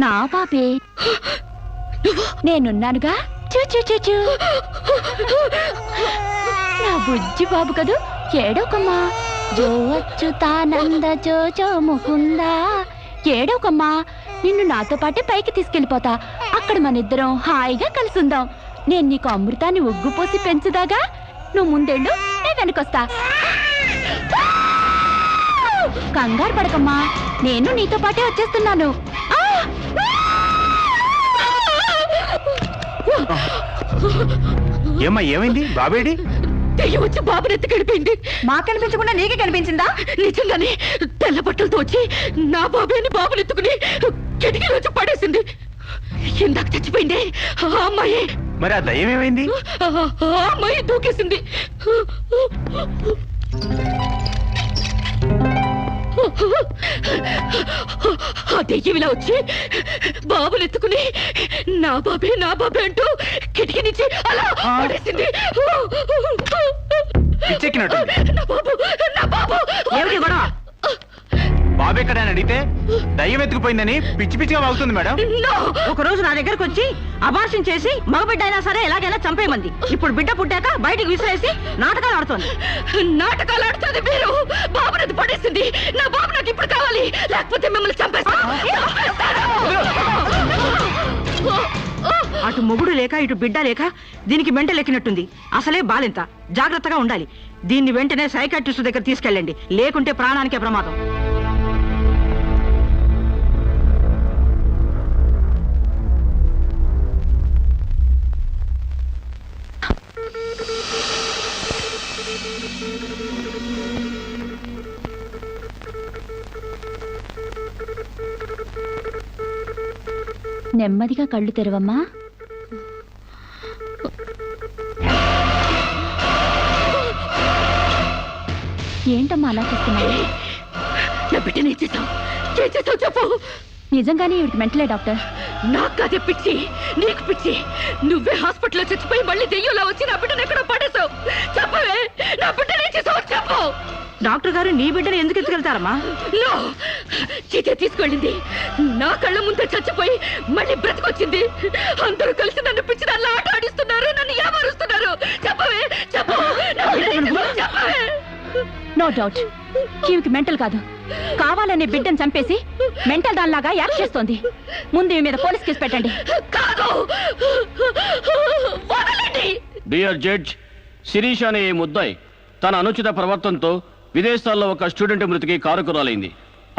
నా పాపే, నేనున్నానుగా. చూ నా బుజ్జి బాబు కదూ, ఏడోకమ్మా. జో అచ్యుతానంద జో జో ముకుందా. ఏడోకమ్మా, నిన్ను నాతో పాటే పైకి తీసుకెళ్ళిపోతా. అక్కడ మన ఇద్దరం హాయిగా కలుసుందాం. నేను నీకు అమృతాన్ని ఉగ్గుపోసి పెంచుదాగా. నువ్వు ముందెళ్ళు, నేను వెనకొస్తా. కంగారు పడకమ్మా, నేను నీతో పాటే వచ్చేస్తున్నాను. ఏమ్మా, ఏమైంది? బాబేడి? దెయ్యం వచ్చి బాబుని ఎత్తి గడిపోయింది. మాకు కనిపించకుండా నీకే కనిపించిందా? నిజంగానే తెల్ల బట్టలతో వచ్చి నా బాబేని బాబుని ఎత్తుకుని కిటికీలో వచ్చి పడేసింది. ఇందాక చచ్చిపోయింది ఆ అమ్మాయి. మరి ఆ దయ్యం ఏమైంది? ఆ అమ్మాయి దూకేసింది. ఆ దెయ్యం ఇలా వచ్చి బాబుని ఎత్తుకుని నా బాబే అంటూ కిటికీ నుంచి అలా పడేసింది. పిచ్చెక్కినట్టుంది. నా బాబు ఏమిటి గొడవ? బాబు ఎక్కడని అడిగితే దయ్యం ఎత్తుకుపోయిందని పిచ్చి పిచ్చిగా వాగుతుంది మేడం. ఒక రోజు నా దగ్గరకు వచ్చి అబార్షన్ చేసి మగబిడ్డ అయినా సరే ఎలాగైనా చంపేయమంది. ఇప్పుడు బిడ్డ పుట్టాక బయటికి విసిరేసి నాటకాలు ఆడుతోంది. నాటకాలు ఆడుతుంది మీరు. బాబునది పడేసింది. నా బాబు నాకు ఇప్పుడు కావాలి, లేకపోతే మిమ్మల్ని చంపేస్తాను. అటు మొగుడు లేక ఇటు బిడ్డ లేక దీనికి మెంటల్ ఎక్కినట్టుంది. అసలే బాలింత, జాగ్రత్తగా ఉండాలి. దీన్ని వెంటనే సైకాట్రిస్ట్ దగ్గర తీసుకెళ్ళండి, లేకుంటే ప్రాణానికే ప్రమాదం. నెమ్మదిగా కళ్ళు తెరవమ్మా. ఏంటమ్మా అలా చూస్తున్నావు? నా బిడ్డని ఏం చేసావు చెప్పు. నిజంగానే ఇవిడికి మెంటలే డాక్టర్. నాకు అదే పిచ్చి, నీకు పిచ్చి. నువ్వే హాస్పిటల్లో చచ్చిపోయి మళ్ళీ దెయ్యంలో వచ్చి నా బిడ్డను ఎక్కడో పడేసావు. చెప్పవే, నా బిడ్డని ఏం చేసావు చెప్పు. డాక్టర్ గారు నీ బిడ్డను ఎందుకు ఎత్తుకెళ్తారమ్మా? చీతే తీసుకెళ్ళింది. నా కళ్ళ ముందే చచ్చిపోయి మళ్ళీ బ్రతికొచ్చింది. అందరూ కలిసి నన్ను పిచ్చి దాన్ని ఆట ఆడిస్తున్నారు, నన్ను ఏమారుస్తున్నారు. చెప్పవే, చెప్పు. చెప్పవే. నో డౌట్, ఈవికి మెంటల్ కాదు, కావాలనే బిడ్డను చంపేసి మెంటల్ దానిలాగా యాక్ట్ చేస్తోంది. ముందు ఈమె మీద పోలీస్ కేసు పెట్టండి. కాదు, డియర్ జడ్జ్, శిరీష్ అనే ఈ ముద్దాయి తన అనుచిత ప్రవర్తనతో విదేశాల్లో ఒక స్టూడెంట్ మృతికి కారకురాలైంది.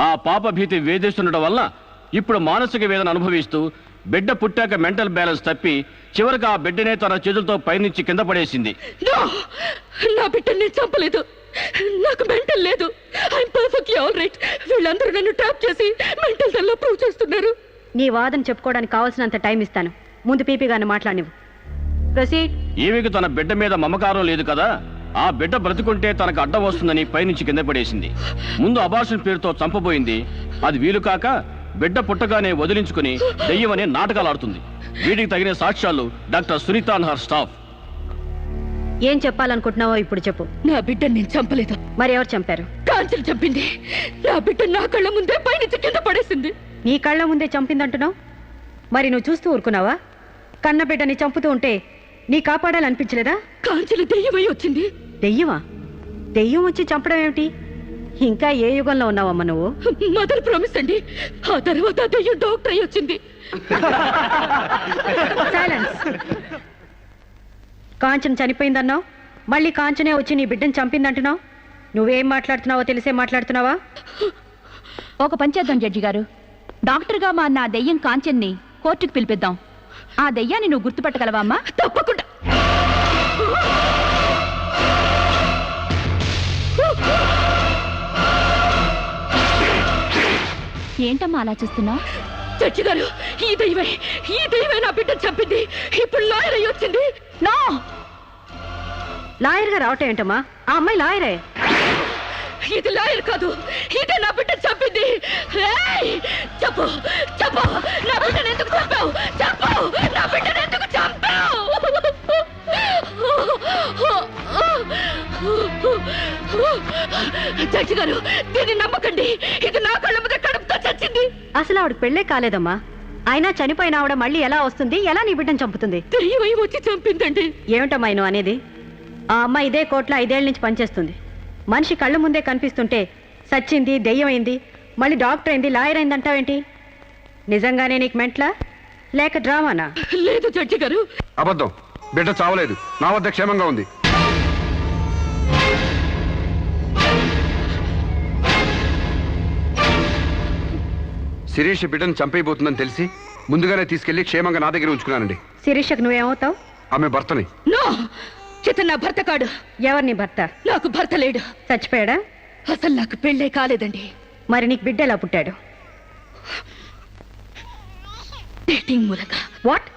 ఆ పాప భీతి వేధిస్తుండటం వల్ల ఇప్పుడు మానసిక వేదన అనుభవిస్తూ బిడ్డ పుట్టాక మెంటల్ బ్యాలెన్స్ తప్పి చివరికి ఆ బిడ్డనే తన చేతులతో పైనుంచి కింద పడేసింది. నా బిడ్డని నేను చంపలేదు. నాకు మెంటల్ లేదు. I'm perfectly all right. వీళ్ళందరూ నన్ను ట్రాప్ చేసి మెంటల్ దానిలో ప్రూవ్ చేస్తున్నారు. నీ వాదన చెప్పుకోవడానికి కావాల్సినంత టైం ఇస్తాను. ముందు పీపీ గారిని మాట్లాడినవు. ప్రొసీడ్. ఈమెకు తన బిడ్డ మీద మమకారం లేదు కదా, ఆ బిడ్డ బ్రతుకుంటే తనకు అడ్డం వస్తుందని పైనుంచి కింద పడేసింది. ముందు అబార్షన్ పేరుతో చంపబోయింది. అది వీలు కాక బిడ్డ పుట్టగానే వదిలించుకుని దెయ్యమనే నాటకాలు ఆడుతుంది. వీటికి తగిన సాక్ష్యాలు doctor Sunitha and her staff. ఏం చెప్పాలనుకుంటున్నావో ఇప్పుడు చెప్పు. నా బిడ్డని నేను చంపలేదు. మరి ఎవరు చంపారు? కాంచెలు చంపింది. నా బిడ్డ నా కళ్ళ ముందే పైనుంచి కింద పడేసింది. నీ కళ్ళ ముందే చంపిందంటున్నావు, మరి నువ్వు చూస్తూ ఊరుకున్నావా? కన్న బిడ్డని చంపుతూ ఉంటే నీ కాపాడాలనిపించలేదా? కాంచెలు దెయ్యమై వచ్చింది. దెయ్యమా? దెయ్యం వచ్చి చంపడం ఏమిటి? ఇంకా ఏ యుగంలో ఉన్నావమ్మా నువ్వు? మదర్ ప్రామిస్ అండి. ఆ తర్వాత దెయ్యం డాక్టర్ అయి వచ్చింది. సైలెన్స్. కాంచన చనిపోయిందన్నావు, మళ్ళీ కాంచనే వచ్చి నీ బిడ్డను చంపిందంటున్నావు. నువ్వేం మాట్లాడుతున్నావో తెలిసే మాట్లాడుతున్నావా? ఒక పని చేద్దాం జడ్జి గారు. డాక్టర్గా మా నా దెయ్యం కాంచెన్ని కోర్టుకు పిలిపిద్దాం. ఆ దెయ్యాన్ని నువ్వు గుర్తుపట్టగలవా అమ్మా? తప్పకుండా. ఏంటమ్మా అలా చూస్తున్నావు? జడ్జి గారు, ఈ దైవే నా బిడ్డ చంపింది. ఇప్పుడు లాయర్ అయ్యి వచ్చింది. నో, లాయర్గా రావటం ఏంటమ్మా? ఆ అమ్మాయి లాయరే. ఇది లాయర్ కాదు, ఇదే నా బిడ్డ చంపింది. చెప్పు చెప్పు, నా బిడ్డను ఎందుకు చంపావు? చెప్పు, నా బిడ్డను ఎందుకు చంపావు? జడ్జి గారు, దీన్ని నమ్మకండి. ఇది నా కళ్ళ మీద కడుపుతో చచ్చింది. అసలు ఆవిడ పెళ్ళే కాలేదమ్మా. అయినా చనిపోయిన ఆవిడ మళ్ళీ ఎలా వస్తుంది? ఎలా నీ బిడ్డను చంపుతుంది? దెయ్యమై వచ్చి చంపిందండి. ఏమిటమ్మా నువ్వు అనేది? ఆ అమ్మాయి ఇదే కోర్టులో 5 ఏళ్ల నుంచి పనిచేస్తుంది. మనిషి కళ్ళ ముందే కనిపిస్తుంటే సచ్చింది, దెయ్యమైంది, మళ్ళీ డాక్టర్ అయింది, లాయర్ అయింది అంటావేంటి? నిజంగానే నీకు మెంట్లా లేక డ్రామానా? లేదు జడ్జి గారు, అబద్ధం. బిడ్డ చావలేదు, నా వద్ద క్షేమంగా ఉంది. శిరీష్ బిడ్డను చంపైపోతుందని తెలిసి ముందుగానే తీసుకెళ్లి క్షేమంగా నా దగ్గర ఉంచుకున్నానండి. శిరీషకు నువ్వేమవుతావు? ఆమె భర్తని. నో, ఇతను నా భర్త కాడు. ఎవరు నీ భర్త? నాకు భర్త లేడు. చచ్చిపోయాడా? అసలు నాకు పెళ్ళే కాలేదండి. మరి నీకు బిడ్డ ఎలా పుట్టాడు? డేటింగ్ మూలంగా. వాట్?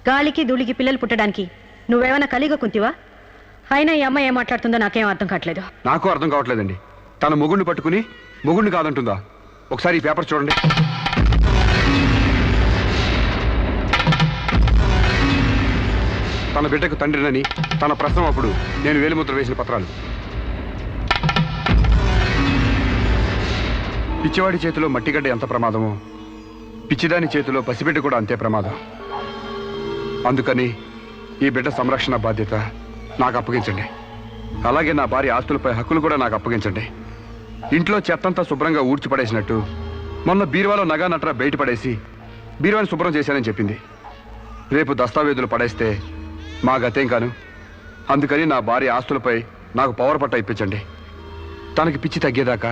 గాలికి ధూళికి పిల్లలు పుట్టడానికి నువ్వేమైనా కలిగ కుంతివా? అయినా ఈ అమ్మాయి ఏం మాట్లాడుతుందో నాకేం అర్థం కావట్లేదు. నాకు అర్థం కావట్లేదండి. తన మొగుడిని పట్టుకుని మొగుడిని కాదంటుందా? ఒకసారి ఈ పేపర్ చూడండి. తన బిడ్డకు తండ్రినని తన ప్రశ్న అప్పుడు నేను వేలిముద్ర వేసిన పత్రాలు. పిచ్చివాడి చేతిలో మట్టిగడ్డ ఎంత ప్రమాదమో పిచ్చిదాని చేతిలో పసిబిడ్డ కూడా అంతే ప్రమాదం. అందుకని ఈ బిడ్డ సంరక్షణ బాధ్యత నాకు అప్పగించండి. అలాగే నా భార్య ఆస్తులపై హక్కులు కూడా నాకు అప్పగించండి. ఇంట్లో చెత్తంతా శుభ్రంగా ఊడ్చిపడేసినట్టు మొన్న బీరువాలో నగా నట్రా బయట పడేసి బీరువాని శుభ్రం చేశానని చెప్పింది. రేపు దస్తావేజులు పడేస్తే మా గతేం కాను. అందుకని నా భార్య ఆస్తులపై నాకు పవర్ పట్ట ఇప్పించండి. తనకి పిచ్చి తగ్గేదాకా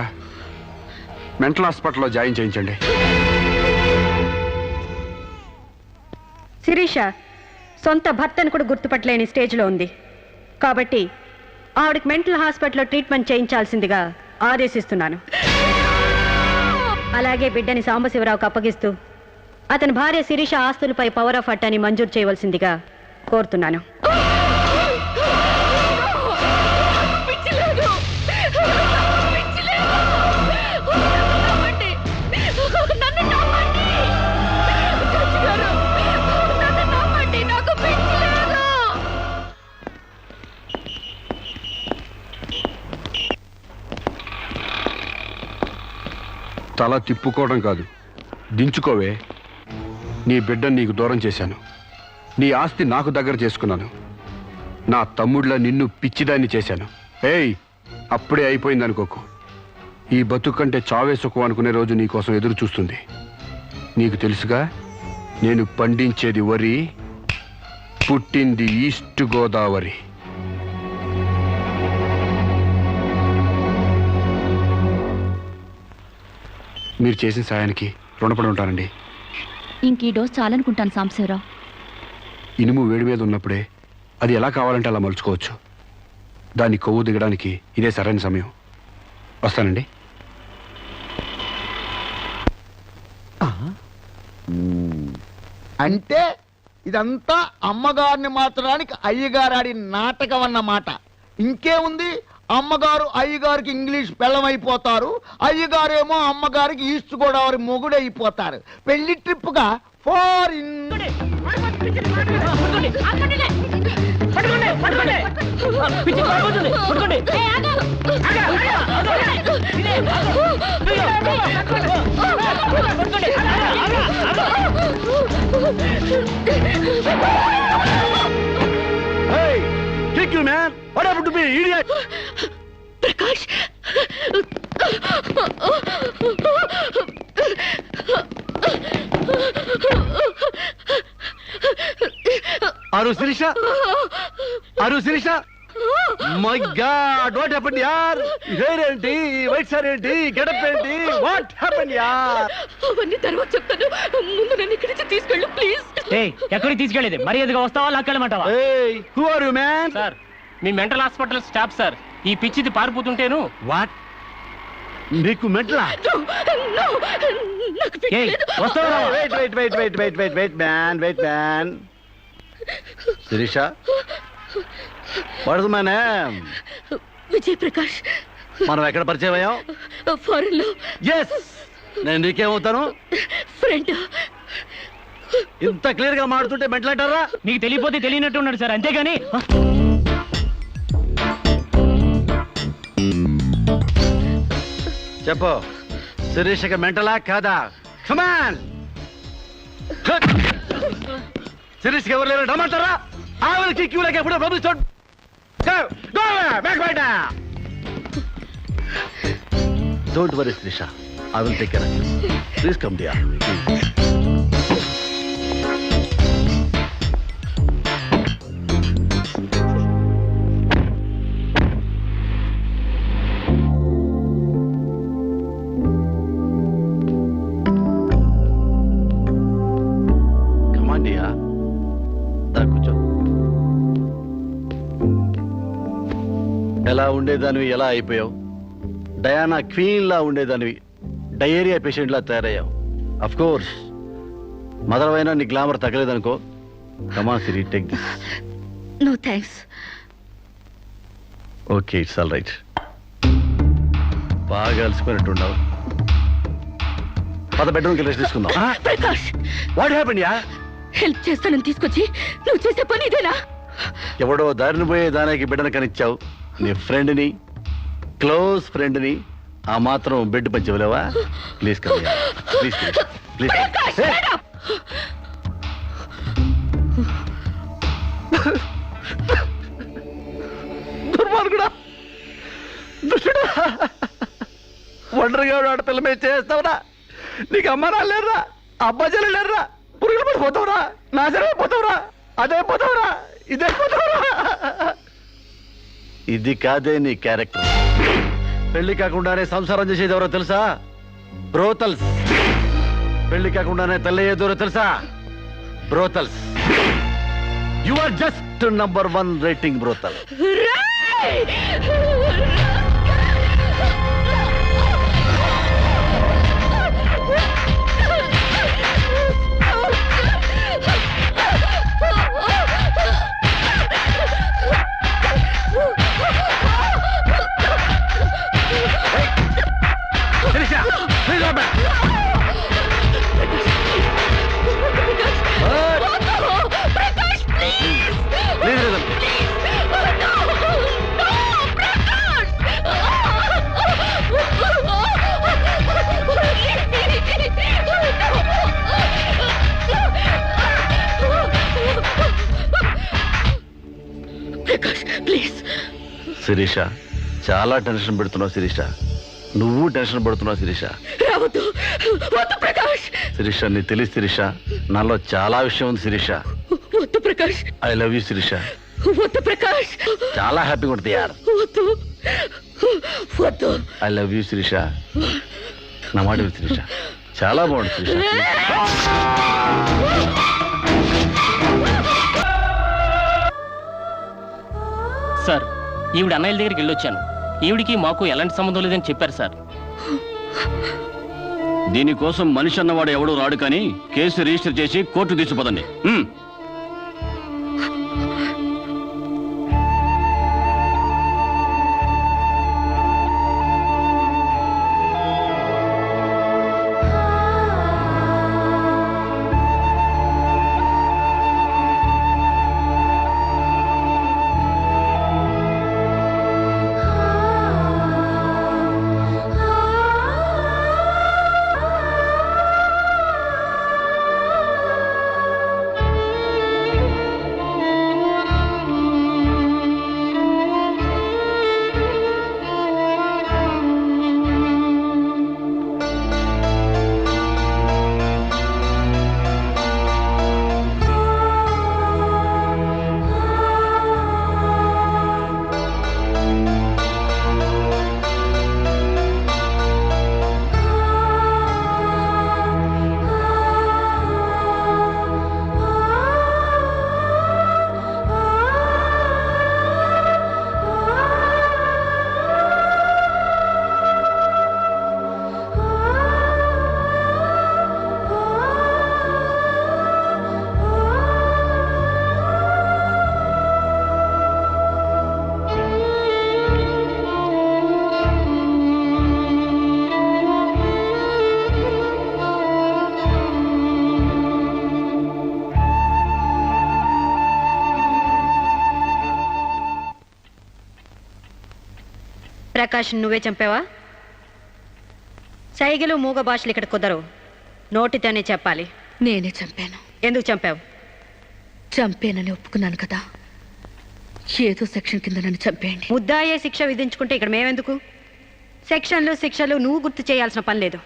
మెంటల్ హాస్పిటల్లో జాయిన్ చేయించండి. శిరీష సొంత భర్తను కూడా గుర్తుపట్టలేని స్టేజ్లో ఉంది. కాబట్టి ఆవిడకి మెంటల్ హాస్పిటల్లో ట్రీట్మెంట్ చేయించాల్సిందిగా ఆదేశిస్తున్నాను. అలాగే బిడ్డని సాంబశివరావుకు అప్పగిస్తూ అతని భార్య శిరీష ఆస్తులపై పవర్ ఆఫ్ అట్టాని మంజూరు చేయవలసిందిగా కోరుతున్నాను. తల తిప్పుకోవడం కాదు, దించుకోవే. నీ బిడ్డను నీకు దూరం చేశాను. నీ ఆస్తి నాకు దగ్గర చేసుకున్నాను. నా తమ్ముళ్ళ నిన్ను పిచ్చిదాన్ని చేశాను. ఏయ్, అప్పుడే అయిపోయిందనుకోకు. ఈ బతుకు కంటే చావే సుఖం అనుకునే రోజు నీకోసం ఎదురు చూస్తుంది. నీకు తెలుసుగా, నేను పండించేది వరి, పుట్టింది ఈస్ట్ గోదావరి. మీరు చేసిన సాయానికి రుణపడి ఉంటానండి. ఇంక ఈ డోస్ చాలనుకుంటాను సాంబశివరావు. ఇనుము వేడి మీద ఉన్నప్పుడే అది ఎలా కావాలంటే అలా మలుచుకోవచ్చు. దాన్ని కొవ్వు దిగడానికి ఇదే సరైన సమయం. వస్తానండి. అంటే ఇదంతా అమ్మగారిని మార్చడానికి అయ్యగారు ఆడి నాటకం అన్నమాట. ఇంకేముంది, అమ్మగారు అయ్యగారికి ఇంగ్లీష్ పెళ్ళమైపోతారు, అయ్యగారేమో అమ్మగారికి ఈస్ట్ గోదావరి మొగుడైపోతారు. పెళ్లి ట్రిప్ గా foreign. Kick you, man! What happened to me, idiot? Prakash Aru Sirisha? Aru Sirisha? My God, what happened, yaar? Hair enti, white sari enti, get up enti, what happened, yaar? అవన్నీ తర్వాత చెప్తాను. ముందు నన్ను ఇక్కడి నుంచి తీసుకెళ్ళు ప్లీజ్. ఎక్కడికి తీసుకెళ్ళేది మర్యాదగా వస్తావా లాక్కెళ్ళమంటావా? Hey, who are you, man? Sir me mental hospital staff sir. ఈ పిచ్చిది పారిపోతుంటేను What? నీకు మెంటలా? వస్తావా? Wait, man. Sirisha? What is my name? Vijay Prakash. మనం ఎక్కడ పరిచయం అయ్యాం? ఫారెన్ లో. ఎస్, నేను నీకేమవుతాను? ఫ్రెండ్. ఇంత క్లియర్ గా మాడుతుంటే మెంటల్ అంటారా? నీకు తెలియపోతే తెలియనట్టు ఉన్నాడు సార్, అంతేగాని. చెప్పు, శిరీషకి మెంటలా కాదా? కమాన్, శిరీష్కి ఎవరు లేరు రమ్మంటారా? ఆవిడకి క్యూలకి ఎప్పుడో పంపిస్తాడు. Don't worry Shirisha, I will take care of you. Please come dear. ఎలా ఉండేదానివి ఎలా అయిపోయావు? డయానా క్వీన్ లా ఉండేదానివి డయేరియా పేషెంట్ లా తయారయ్యావు. అఫ్ కోర్స్ మదర్ అయినా నీ గ్లామర్ తగ్గలేదనుకో. Come on Siri, take this. No thanks. Okay, it's all right. బాగా అలసిపోయినట్టున్నావు. పద బెడ్రూమ్కి రెస్ట్ తీసుకుందాం. Prakash, what happened yeah? Help చేస్తానని తీసుకొచ్చి నువ్వు చేసే పని ఇదేనా? ఎవడో దారిని పోయే దానికి బిడ్డను కనిచ్చావు. నీ ఫ్రెండ్ని, క్లోజ్ ఫ్రెండ్ని ఆ మాత్రం బెడ్ పంచి ఇవ్వలేవా? Please come, please please. దుర్మార్గుడా, దుష్టుడా, ఒంటరిగా ఆడపిల్ల మీద చేస్తావురా? నీకు అమ్మ నాలేరురా, అబ్బా చెల్లి లేరురా, పురుగులు పడిపోతావురా, నాశనం అయిపోతావురా, అదే పోతావురా, ఇదే పోతావురా. ఇది కాదే నీ క్యారెక్టర్. పెళ్లి కాకుండానే సంసారం చేసేది ఎవరో తెలుసా? బ్రోతల్స్. పెళ్లి కాకుండానే తల్లయ్యేదెవరో తెలుసా? Brothels. You are just number 1 rating brothel. Sirisha, చాలా టెన్షన్ పెడుతున్నావు శిరీష. నువ్వు టెన్షన్ పడుతున్నావు శిరీష. శిరీష, నీ తెలియదు శిరీష, నాలో చాలా విషయం ఉంది Sirisha. I love you Sirisha. చాలా హ్యాపీగా ఉంటుంది యార్. I love you Sirisha. నా మాట విను శిరీష, చాలా బాగుంది శిరీష. సార్, ఈవిడ అన్నయ్యల దగ్గరికి వెళ్ళొచ్చాను. ఈవిడికి మాకు ఎలాంటి సంబంధం లేదని చెప్పారు సార్. దీనికోసం మనిషి అన్నవాడు ఎవడూ రాడు, కానీ కేసు రిజిస్టర్ చేసి కోర్టు తీసుకుపోదండి. ప్రకాష్ నువ్వే చంపావా? సైగలు మూగ భాషలు ఇక్కడ కుదరవు, నోటితోనే చెప్పాలి. నేనే చంపాను. ఎందుకు చంపావు? చంపేనని ఒప్పుకున్నాను కదా, ఏదో సెక్షన్ కింద నన్ను చంపేయండి. ముద్దాయే శిక్ష విధించుకుంటే ఇక్కడ మేమెందుకు? సెక్షన్లు శిక్షలు నువ్వు గుర్తు చేయాల్సిన పని లేదు.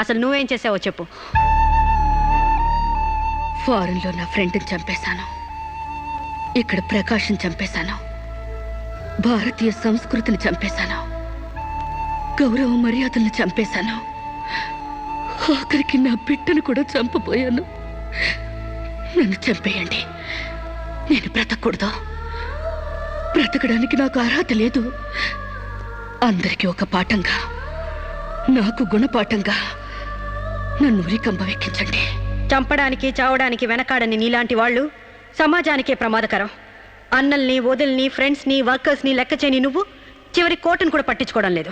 అసలు నువ్వేం చేసావో చెప్పు. ఫారెన్లో నా ఫ్రెండ్ని చంపేశాను, ఇక్కడ ప్రకాశం చంపేశాను, భారతీయ సంస్కృతిని చంపేశాను, గౌరవ మర్యాదలను చంపేశాను, ఆఖరికి నా బిడ్డను కూడా చంపబోయాను. నన్ను చంపేయండి, నేను బ్రతకూడదు. బ్రతకడానికి నాకు అర్హత లేదు. అందరికీ ఒక పాఠంగా, నాకు గుణపాఠంగా నన్ను ఉరికంబ వెక్కించండి. చంపడానికి చావడానికి వెనకాడని నీలాంటి వాళ్ళు సమాజానికే ప్రమాదకరం. అన్నల్ని, వదిల్ని, ఫ్రెండ్స్ని, వర్కర్స్ని లెక్క చేయని నువ్వు చివరి కోర్టును కూడా పట్టించుకోవడం లేదు.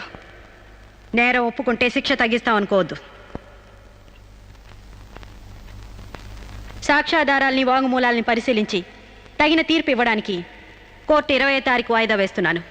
నేరం ఒప్పుకుంటే శిక్ష తగ్గిస్తామనుకోవద్దు. సాక్ష్యాధారాల్ని, వాంగ్మూలాల్ని పరిశీలించి తగిన తీర్పు ఇవ్వడానికి కోర్టు 20వ తారీఖు వాయిదా వేస్తున్నాను.